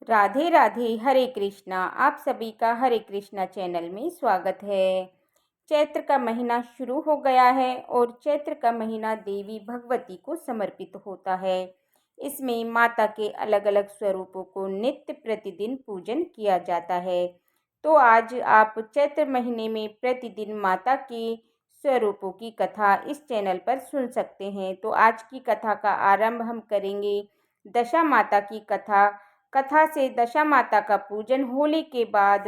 राधे राधे। हरे कृष्णा। आप सभी का हरे कृष्णा चैनल में स्वागत है। चैत्र का महीना शुरू हो गया है और चैत्र का महीना देवी भगवती को समर्पित होता है। इसमें माता के अलग अलग स्वरूपों को नित्य प्रतिदिन पूजन किया जाता है। तो आज आप चैत्र महीने में प्रतिदिन माता के स्वरूपों की कथा इस चैनल पर सुन सकते हैं। तो आज की कथा का आरंभ हम करेंगे दशा माता की कथा से। दशा माता का पूजन होली के बाद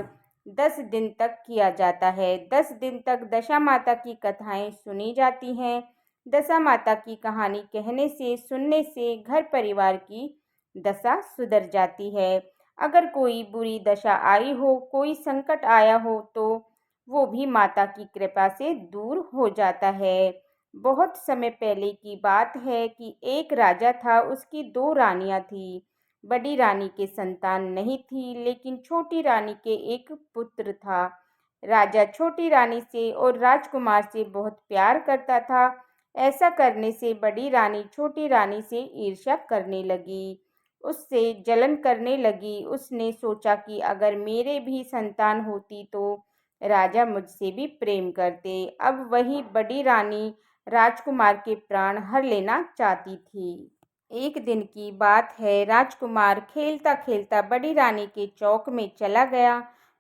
10 दिन तक किया जाता है। 10 दिन तक दशा माता की कथाएं सुनी जाती हैं। दशा माता की कहानी कहने से सुनने से घर परिवार की दशा सुधर जाती है। अगर कोई बुरी दशा आई हो, कोई संकट आया हो तो वो भी माता की कृपा से दूर हो जाता है। बहुत समय पहले की बात है कि एक राजा था, उसकी 2 रानियां थी। बड़ी रानी के संतान नहीं थी, लेकिन छोटी रानी के एक पुत्र था। राजा छोटी रानी से और राजकुमार से बहुत प्यार करता था। ऐसा करने से बड़ी रानी छोटी रानी से ईर्ष्या करने लगी, उससे जलन करने लगी। उसने सोचा कि अगर मेरे भी संतान होती तो राजा मुझसे भी प्रेम करते। अब वही बड़ी रानी राजकुमार के प्राण हर लेना चाहती थी। एक दिन की बात है, राजकुमार खेलता खेलता बड़ी रानी के चौक में चला गया।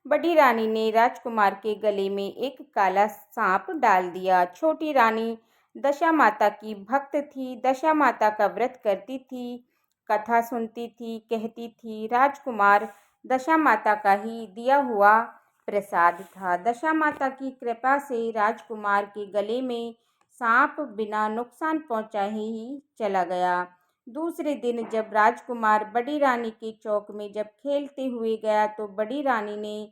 बड़ी रानी ने राजकुमार के गले में एक काला सांप डाल दिया। छोटी रानी दशा माता की भक्त थी, दशा माता का व्रत करती थी, कथा सुनती थी, कहती थी राजकुमार दशा माता का ही दिया हुआ प्रसाद था। दशा माता की कृपा से राजकुमार के गले में सांप बिना नुकसान पहुंचाए ही चला गया। दूसरे दिन जब राजकुमार बड़ी रानी के चौक में जब खेलते हुए गया तो बड़ी रानी ने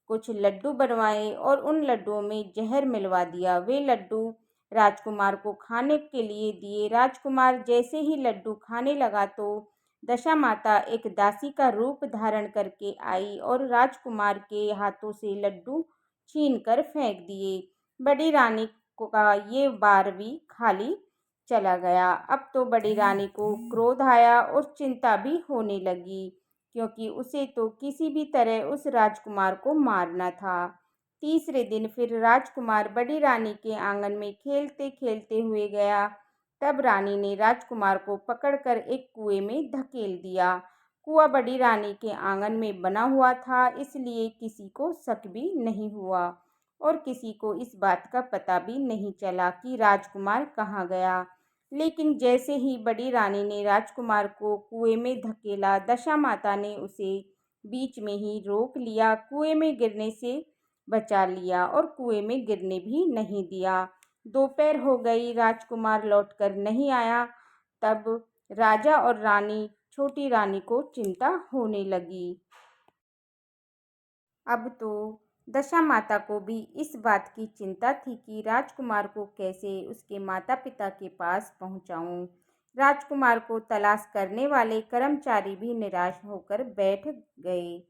कुछ लड्डू बनवाए और उन लड्डुओं में जहर मिलवा दिया। वे लड्डू राजकुमार को खाने के लिए दिए। राजकुमार जैसे ही लड्डू खाने लगा तो दशा माता एक दासी का रूप धारण करके आई और राजकुमार के हाथों से लड्डू छीन कर फेंक दिए। बड़ी रानी का ये बार भी खाली चला गया। अब तो बड़ी रानी को क्रोध आया और चिंता भी होने लगी, क्योंकि उसे तो किसी भी तरह उस राजकुमार को मारना था। तीसरे दिन फिर राजकुमार बड़ी रानी के आंगन में खेलते खेलते हुए गया। तब रानी ने राजकुमार को पकड़कर एक कुएं में धकेल दिया। कुआं बड़ी रानी के आंगन में बना हुआ था, इसलिए किसी को शक भी नहीं हुआ और किसी को इस बात का पता भी नहीं चला कि राजकुमार कहाँ गया। लेकिन जैसे ही बड़ी रानी ने राजकुमार को कुएं में धकेला, दशा माता ने उसे बीच में ही रोक लिया, कुएं में गिरने से बचा लिया और कुएं में गिरने भी नहीं दिया। दोपहर हो गई, राजकुमार लौटकर नहीं आया। तब राजा और रानी छोटी रानी को चिंता होने लगी। अब तो दशा माता को भी इस बात की चिंता थी कि राजकुमार को कैसे उसके माता पिता के पास पहुंचाऊं। राजकुमार को तलाश करने वाले कर्मचारी भी निराश होकर बैठ गए।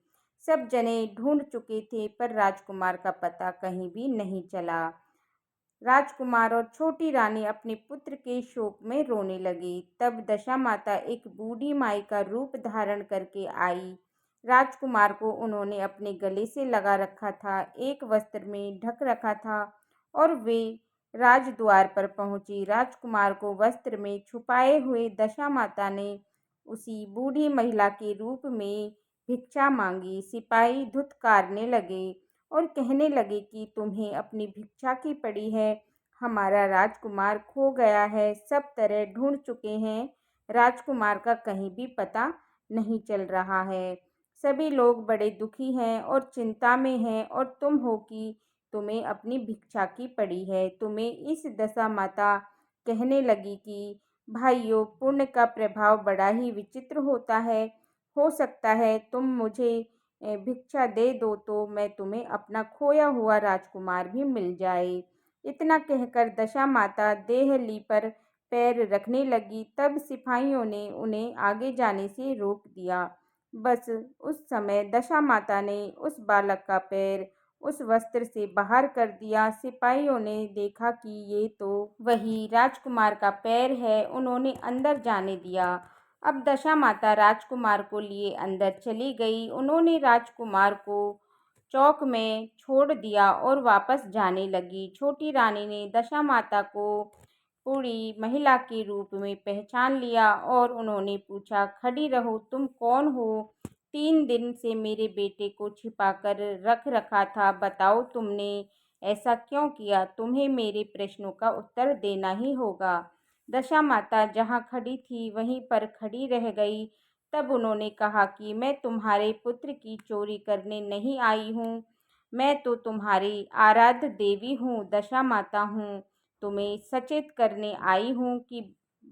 सब जने ढूंढ चुके थे, पर राजकुमार का पता कहीं भी नहीं चला। राजकुमार और छोटी रानी अपने पुत्र के शोक में रोने लगी। तब दशा माता एक बूढ़ी माई का रूप धारण करके आई। राजकुमार को उन्होंने अपने गले से लगा रखा था, एक वस्त्र में ढक रखा था और वे राजद्वार पर पहुंची। राजकुमार को वस्त्र में छुपाए हुए दशा माता ने उसी बूढ़ी महिला के रूप में भिक्षा मांगी। सिपाही धुतकारने लगे और कहने लगे कि तुम्हें अपनी भिक्षा की पड़ी है, हमारा राजकुमार खो गया है, सब तरह ढूंढ चुके हैं, राजकुमार का कहीं भी पता नहीं चल रहा है। सभी लोग बड़े दुखी हैं और चिंता में हैं और तुम हो कि तुम्हें अपनी भिक्षा की पड़ी है। तुम्हें इस दशा माता कहने लगी कि भाइयों, पुण्य का प्रभाव बड़ा ही विचित्र होता है। हो सकता है तुम मुझे भिक्षा दे दो तो मैं तुम्हें अपना खोया हुआ राजकुमार भी मिल जाए। इतना कहकर दशा माता देहली पर पैर रखने लगी। तब सिपाहियों ने उन्हें आगे जाने से रोक दिया। बस उस समय दशा माता ने उस बालक का पैर उस वस्त्र से बाहर कर दिया। सिपाहियों ने देखा कि ये तो वही राजकुमार का पैर है। उन्होंने अंदर जाने दिया अब दशा माता राजकुमार को लिए अंदर चली गई। उन्होंने राजकुमार को चौक में छोड़ दिया और वापस जाने लगी। छोटी रानी ने दशा माता को बूढ़ी महिला के रूप में पहचान लिया और उन्होंने पूछा, खड़ी रहो, तुम कौन हो? 3 दिन से मेरे बेटे को छिपाकर रख रखा था, बताओ तुमने ऐसा क्यों किया? तुम्हें मेरे प्रश्नों का उत्तर देना ही होगा। दशा माता जहाँ खड़ी थी वहीं पर खड़ी रह गई। तब उन्होंने कहा कि मैं तुम्हारे पुत्र की चोरी करने नहीं आई हूँ, मैं तो तुम्हारी आराध्य देवी हूँ, दशा माता हूँ। तुम्हें सचेत करने आई हूँ कि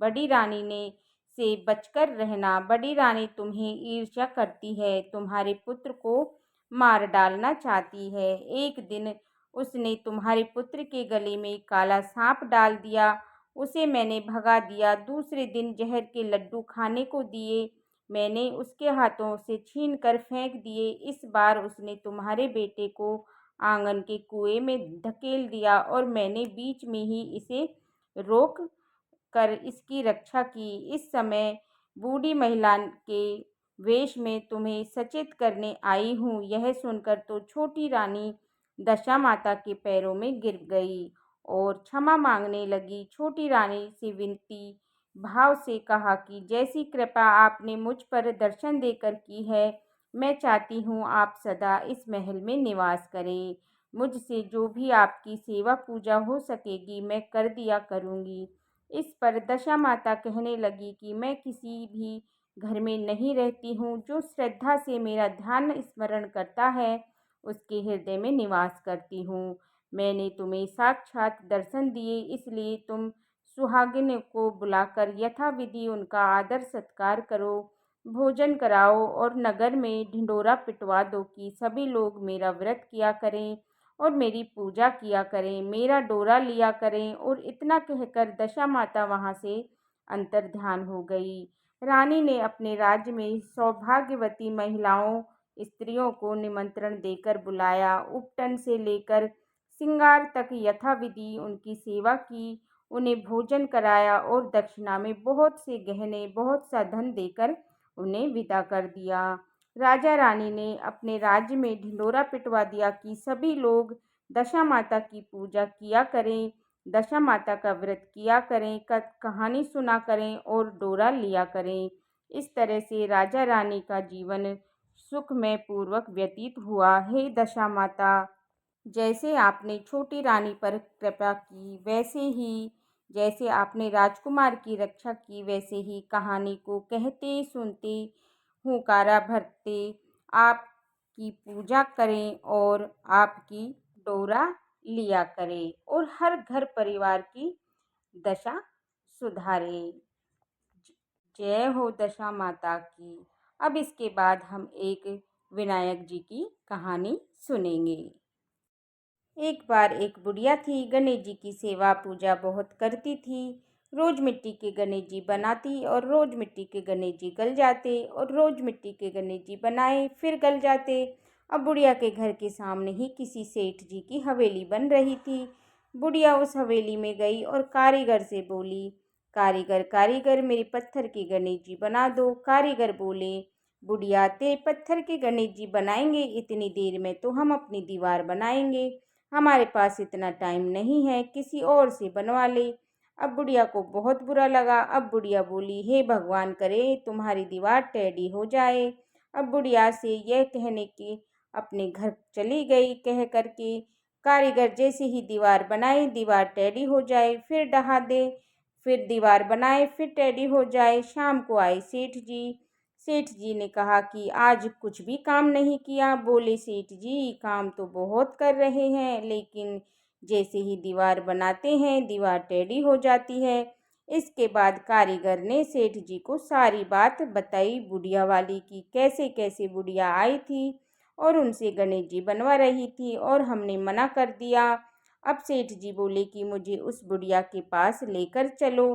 बड़ी रानी ने से बचकर रहना। बड़ी रानी तुम्हें ईर्ष्या करती है, तुम्हारे पुत्र को मार डालना चाहती है। एक दिन उसने तुम्हारे पुत्र के गले में काला सांप डाल दिया, उसे मैंने भगा दिया। दूसरे दिन जहर के लड्डू खाने को दिए, मैंने उसके हाथों से छीन कर फेंक दिए। इस बार उसने तुम्हारे बेटे को आंगन के कुएं में धकेल दिया और मैंने बीच में ही इसे रोक कर इसकी रक्षा की। इस समय बूढ़ी महिला के वेश में तुम्हें सचेत करने आई हूँ। यह सुनकर तो छोटी रानी दशा माता के पैरों में गिर गई और क्षमा मांगने लगी। छोटी रानी से विनती भाव से कहा कि जैसी कृपा आपने मुझ पर दर्शन देकर की है, मैं चाहती हूँ आप सदा इस महल में निवास करें। मुझसे जो भी आपकी सेवा पूजा हो सकेगी मैं कर दिया करूँगी। इस पर दशा माता कहने लगी कि मैं किसी भी घर में नहीं रहती हूँ, जो श्रद्धा से मेरा ध्यान स्मरण करता है उसके हृदय में निवास करती हूँ। मैंने तुम्हें साक्षात दर्शन दिए, इसलिए तुम सुहागिन को बुलाकर यथाविधि उनका आदर सत्कार करो, भोजन कराओ और नगर में ढिंढोरा पिटवा दो कि सभी लोग मेरा व्रत किया करें और मेरी पूजा किया करें, मेरा डोरा लिया करें। और इतना कहकर दशा माता वहाँ से अंतर्ध्यान हो गई। रानी ने अपने राज्य में सौभाग्यवती महिलाओं स्त्रियों को निमंत्रण देकर बुलाया। उपटन से लेकर श्रृंगार तक यथाविधि उनकी सेवा की, उन्हें भोजन कराया और दक्षिणा में बहुत से गहने, बहुत सा धन देकर उन्हें विदा कर दिया। राजा रानी ने अपने राज्य में ढिंढोरा पिटवा दिया कि सभी लोग दशा माता की पूजा किया करें, दशा माता का व्रत किया करें, कहानी सुना करें और डोरा लिया करें। इस तरह से राजा रानी का जीवन सुखमय पूर्वक व्यतीत हुआ। हे दशा माता, जैसे आपने छोटी रानी पर कृपा की, वैसे ही जैसे आपने राजकुमार की रक्षा की, वैसे ही कहानी को कहते सुनते हुंकारा भरते आपकी पूजा करें और आपकी डोरा लिया करें और हर घर परिवार की दशा सुधारें। जय हो दशा माता की। अब इसके बाद हम एक विनायक जी की कहानी सुनेंगे। एक बार एक बुढ़िया थी, गणेश जी की सेवा पूजा बहुत करती थी। रोज मिट्टी के गणेश जी बनाती और रोज मिट्टी के गणेश जी गल जाते और रोज मिट्टी के गणेश जी बनाए फिर गल जाते। अब बुढ़िया के घर के सामने ही किसी सेठ जी की हवेली बन रही थी। बुढ़िया उस हवेली में गई और कारीगर से बोली, कारीगर कारीगर मेरे पत्थर के गणेश जी बना दो। कारीगर बोले, बुढ़िया तेरे पत्थर के गणेश जी बनाएंगे, इतनी देर में तो हम अपनी दीवार बनाएंगे, हमारे पास इतना टाइम नहीं है, किसी और से बनवा ले। अब बुढ़िया को बहुत बुरा लगा। अब बुढ़िया बोली, हे भगवान करे तुम्हारी दीवार टेढ़ी हो जाए। अब बुढ़िया से यह कहने के अपने घर चली गई। कह करके कारीगर जैसे ही दीवार बनाए, दीवार टेढ़ी हो जाए, फिर ढहा दे, फिर दीवार बनाए, फिर टेढ़ी हो जाए। शाम को आए सेठ जी। सेठ जी ने कहा कि आज कुछ भी काम नहीं किया। बोले, सेठ जी काम तो बहुत कर रहे हैं, लेकिन जैसे ही दीवार बनाते हैं दीवार टेढ़ी हो जाती है। इसके बाद कारीगर ने सेठ जी को सारी बात बताई बुढ़िया वाली की, कैसे कैसे बुढ़िया आई थी और उनसे गणेश जी बनवा रही थी और हमने मना कर दिया। अब सेठ जी बोले कि मुझे उस बुढ़िया के पास लेकर चलो।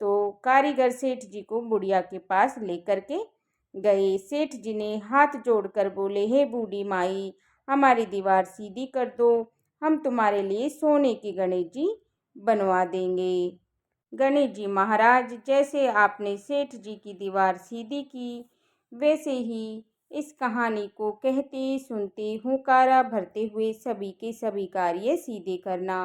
तो कारीगर सेठ जी को बुढ़िया के पास लेकर के गए। सेठ जी ने हाथ जोड़कर बोले, हे बूढ़ी माई, हमारी दीवार सीधी कर दो, हम तुम्हारे लिए सोने के गणेश जी बनवा देंगे। गणेश जी महाराज, जैसे आपने सेठ जी की दीवार सीधी की, वैसे ही इस कहानी को कहते सुनते हुंकारा भरते हुए सभी के सभी कार्य सीधे करना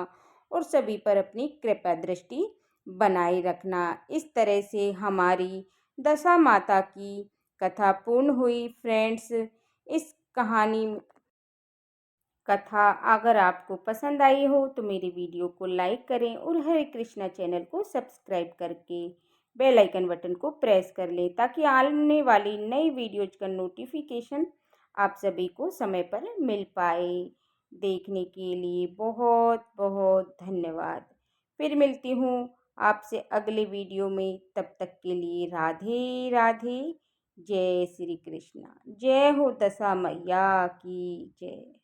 और सभी पर अपनी कृपा दृष्टि बनाए रखना। इस तरह से हमारी दशा माता की कथा पूर्ण हुई। फ्रेंड्स, इस कथा अगर आपको पसंद आई हो तो मेरे वीडियो को लाइक करें और हरे कृष्णा चैनल को सब्सक्राइब करके बेल आइकन बटन को प्रेस कर लें, ताकि आने वाली नई वीडियोज का नोटिफिकेशन आप सभी को समय पर मिल पाए। देखने के लिए बहुत बहुत धन्यवाद। फिर मिलती हूँ आपसे अगले वीडियो में। तब तक के लिए राधे राधे। जय श्री कृष्णा। जय हो दशा मैया की जय।